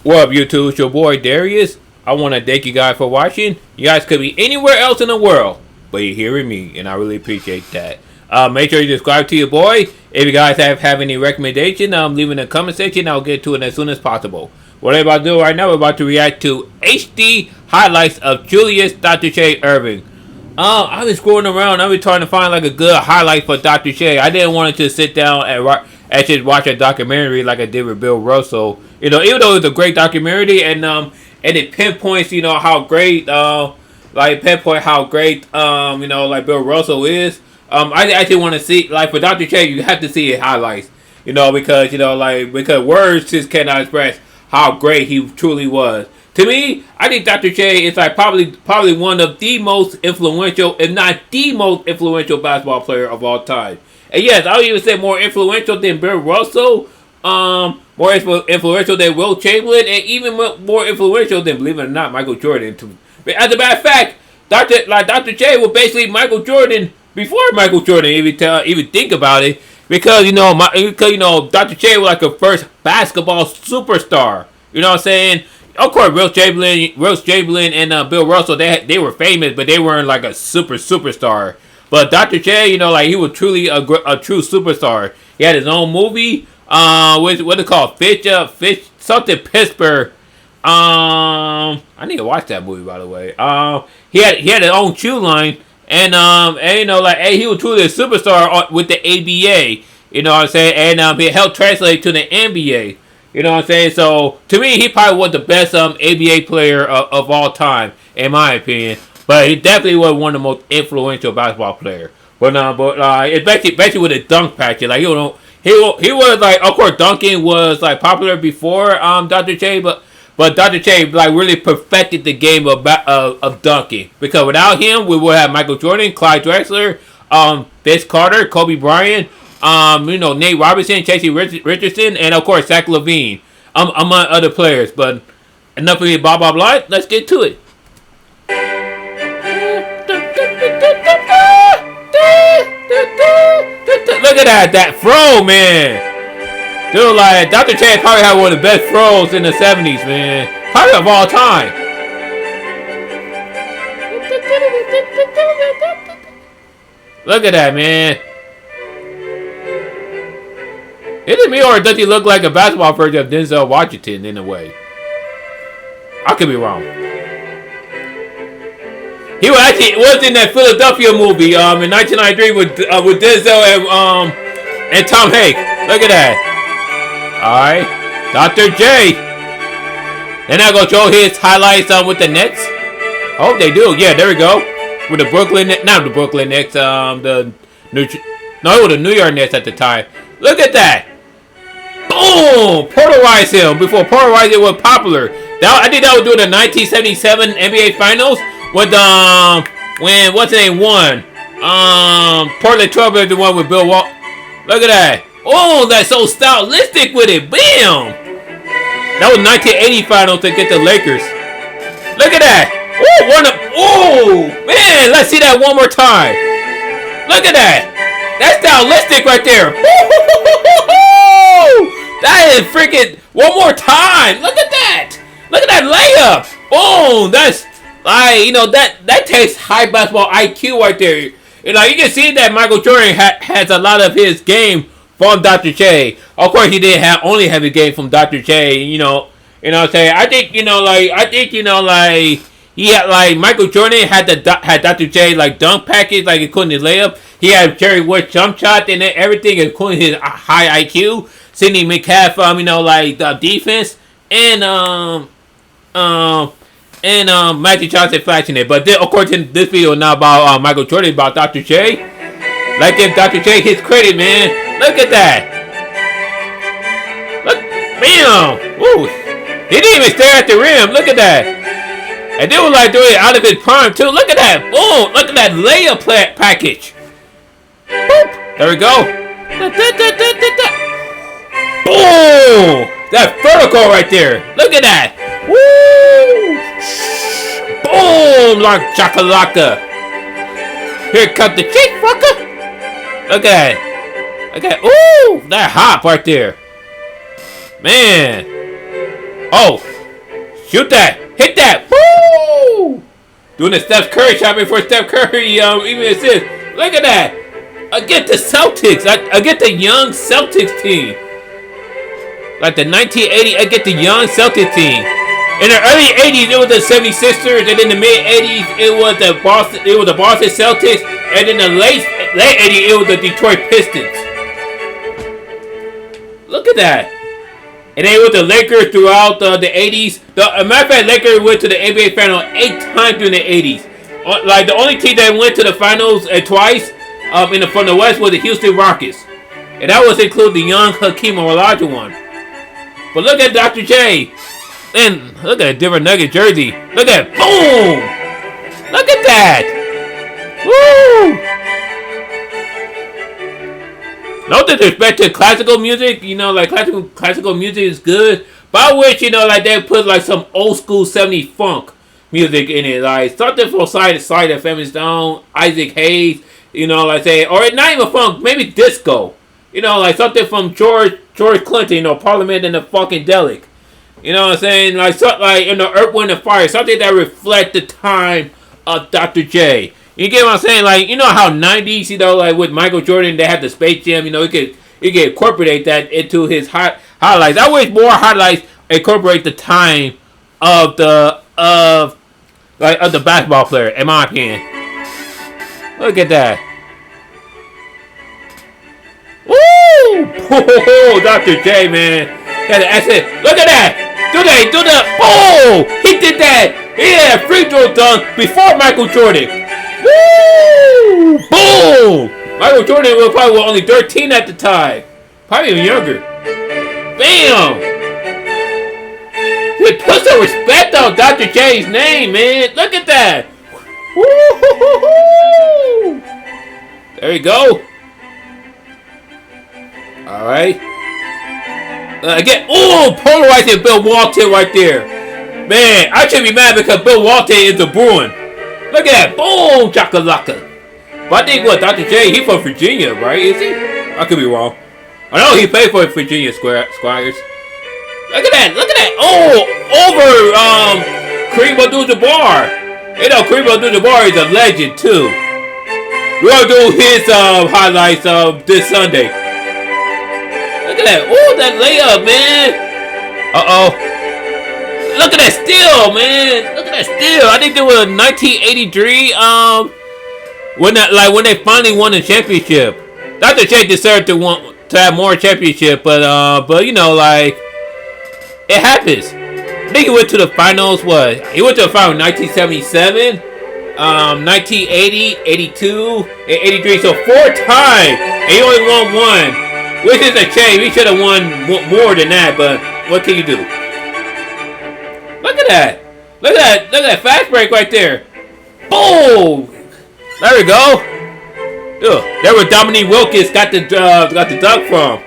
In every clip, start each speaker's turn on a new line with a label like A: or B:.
A: What up, YouTube? It's your boy Darius. I want to thank you guys for watching. You guys could be anywhere else in the world, but you're hearing me, and I really appreciate that. Make sure you subscribe to your boy. If you guys have any recommendation, leave in the comment section. I'll get to it as soon as possible. What I'm about to do right now, we're about to react to HD highlights of Julius, Dr. J, Erving. I've been scrolling around. I've been trying to find like a good highlight for Dr. J. I didn't want to just sit down and just watch a documentary like I did with Bill Russell. You know, even though it's a great documentary and it pinpoints, you know, how great, like Bill Russell is. I actually want to see, like, for Dr. J, you have to see his highlights, you know, because words just cannot express how great he truly was. To me, I think Dr. J is like probably one of the most influential, if not the most influential basketball player of all time. And yes, I would even say more influential than Bill Russell, more influential than Will Chamberlain, and even more influential than, believe it or not, Michael Jordan. As a matter of fact, Dr. J was basically Michael Jordan before Michael Jordan even think about it, because you know Dr. J was like a first basketball superstar. You know what I'm saying? Of course, Will Chamberlain and Bill Russell, they were famous, but they weren't like a superstar. But Dr. J, you know, like he was truly a true superstar. He had his own movie, what it called, Fish something Pittsburgh. I need to watch that movie, by the way. He had his own shoe line, and you know, like, hey, he was truly a superstar with the ABA. You know what I'm saying? And it helped translate to the NBA. You know what I'm saying? So, to me, he probably was the best ABA player of all time, in my opinion. But he definitely was one of the most influential basketball players. But especially with a dunk patch. Like, you know, he was, like, of course, dunking was, like, popular before Dr. J, but Dr. J, like, really perfected the game of dunking. Because without him, we would have Michael Jordan, Clyde Drexler, Vince Carter, Kobe Bryant, you know, Nate Robinson, Chasey Richardson, and of course Zach LaVine, among other players. But enough of me, blah blah blah. Let's get to it. Look at that throw, man. Dude, like, Dr. J probably had one of the best throws in the 70s, man. Probably of all time. Look at that, man. Is it me, or does he look like a basketball version of Denzel Washington in a way? I could be wrong. He was in that Philadelphia movie in 1993 with Denzel and Tom Hanks. Look at that. All right, Dr. J. Then I go show his highlights with the Nets. I hope they do. Yeah, there we go. With the Brooklyn, not the Brooklyn Nets. It was the New York Nets at the time. Look at that. Boom! Polarize him before polarizing was popular. I think that was during the 1977 NBA Finals with when what's his name won. Portland Trail the one with Bill Wall. Look at that. Oh, that's so stylistic with it. Bam! That was 1980 Finals to get the Lakers. Look at that. Oh, man! Let's see that one more time. Look at that. That's stylistic right there. That is freaking one more time. Look at that. Look at that layup. Boom. That's like, you know, that takes high basketball IQ right there. You know, you can see that Michael Jordan has a lot of his game from Dr. J. Of course, he didn't only have his game from Dr. J. You know what I'm saying? I think he had, like, Michael Jordan had Dr. J, like, dunk package, like, including his layup. He had Jerry West jump shot and everything, including his high IQ. Sidney McCaff, you know, like, the defense, and Magic Johnson flashing it. But then, of course, in this video not about Michael Jordan, about Dr. J. Like, give Dr. J his credit, man. Look at that. Look, bam. Woo. He didn't even stare at the rim. Look at that. And they were like doing it out of his prime too. Look at that. Boom. Look at that layup package. Boop. There we go. Boom. That vertical right there. Look at that. Woo. Boom. Like chakalaka. Here comes the cheek fucker. Look at that. Okay. Ooh. That hop right there. Man. Oh. Shoot that. Hit that. Woo! Doing the Steph Curry shot before Steph Curry even assists. Look at that. Against the Celtics. Against the young Celtics team. Like the 1980, against the young Celtics team. In the early 80s, it was the 76ers, and in the mid 80s, it was the Boston Celtics, and in the late 80s, it was the Detroit Pistons. Look at that. And then with the Lakers throughout the 80s. As a matter of fact, Lakers went to the NBA Finals 8 times during the 80s. Like the only team that went to the finals twice from the West was the Houston Rockets, and that was include the young Hakeem Olajuwon. But look at Dr. J. And look at a different Nugget jersey. Look at boom! Look at that! Woo! No disrespect to classical music, like classical music is good. But I wish, like they put like some old school 70s funk music in it, like something from Side of Family Stone, Isaac Hayes, like say, or not even funk, maybe disco, like something from George Clinton, Parliament and the Funkadelic. You know what I'm saying? Like Earth, Wind and Fire, something that reflect the time of Dr. J. You get what I'm saying? Like, how 90s, like with Michael Jordan, they had the Space Jam, he could incorporate that into his highlights. I wish more highlights incorporate the time of the basketball player, in my opinion. Look at that. Woo! Oh, Dr. J, man. That's it. Look at that. Do that. Oh! He did that. He had a free throw dunk before Michael Jordan. Woo! Boom! Michael Jordan was probably only 13 at the time. Probably even younger. Bam! Put some respect on Dr. J's name, man. Look at that. Woo-hoo-hoo-hoo! There you go. All right. Again, polarizing Bill Walton right there. Man, I should be mad because Bill Walton is a Bruin. Look at that. Boom, chakalaka. But I think Dr. J, he from Virginia, right? Is he? I could be wrong. I know he played for Virginia Squires. Look at that. Oh, over Kareem Abdul-Jabbar. Kareem Abdul-Jabbar is a legend too. We're gonna do his highlights this Sunday. Look at that. Oh, that layup, man. Look at that steal, man. Look at that steal. I think there was 1983 when they finally won the championship. Dr. J deserved to have more championship, but it happens. I think he went to the finals. He went to the finals in 1977, 1980, 82, and 83. So 4 times, and he only won 1. Which is a shame. He should have won more than that, but what can you do? Look at that. Look at that fast break right there. Boom! There we go. Ugh, there where Dominique Wilkins got the dunk from.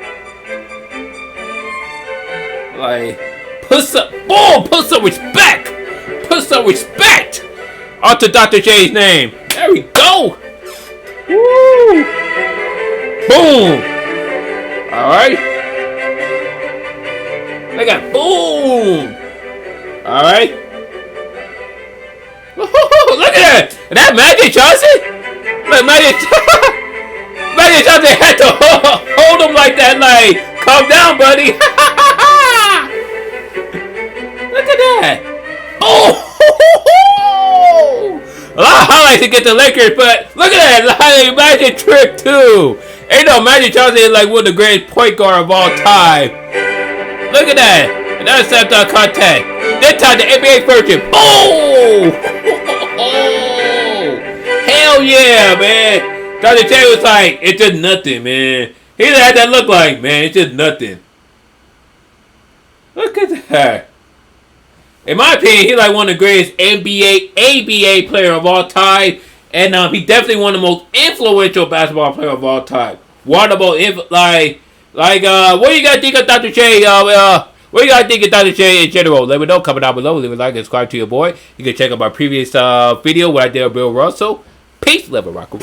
A: Like, put some respect. Put some respect onto Dr. J's name. There we go. Woo! Boom! Alright. Look at boom! Alright. Look at that! That Magic Johnson? Look, Magic Johnson had to hold him like that, like, calm down, buddy. Look at that. Oh! A lot of highlights to get the Lakers, but look at that Magic trick too. Ain't no Magic Johnson is like one of the greatest point guard of all time. Look at that. Another step-down contact. This time the NBA version. Boom! Hell yeah, man. Dr. J was like, it's just nothing, man. He had that look like, man, it's just nothing. Look at that. In my opinion, he's like one of the greatest ABA player of all time. And he definitely one of the most influential basketball players of all time. What about what do you guys think of Dr. J? What do you guys think of Dr. J in general? Let me know. Comment down below. Leave a like and subscribe to your boy. You can check out my previous video where I did Bill Russell. Peace. Love and rock.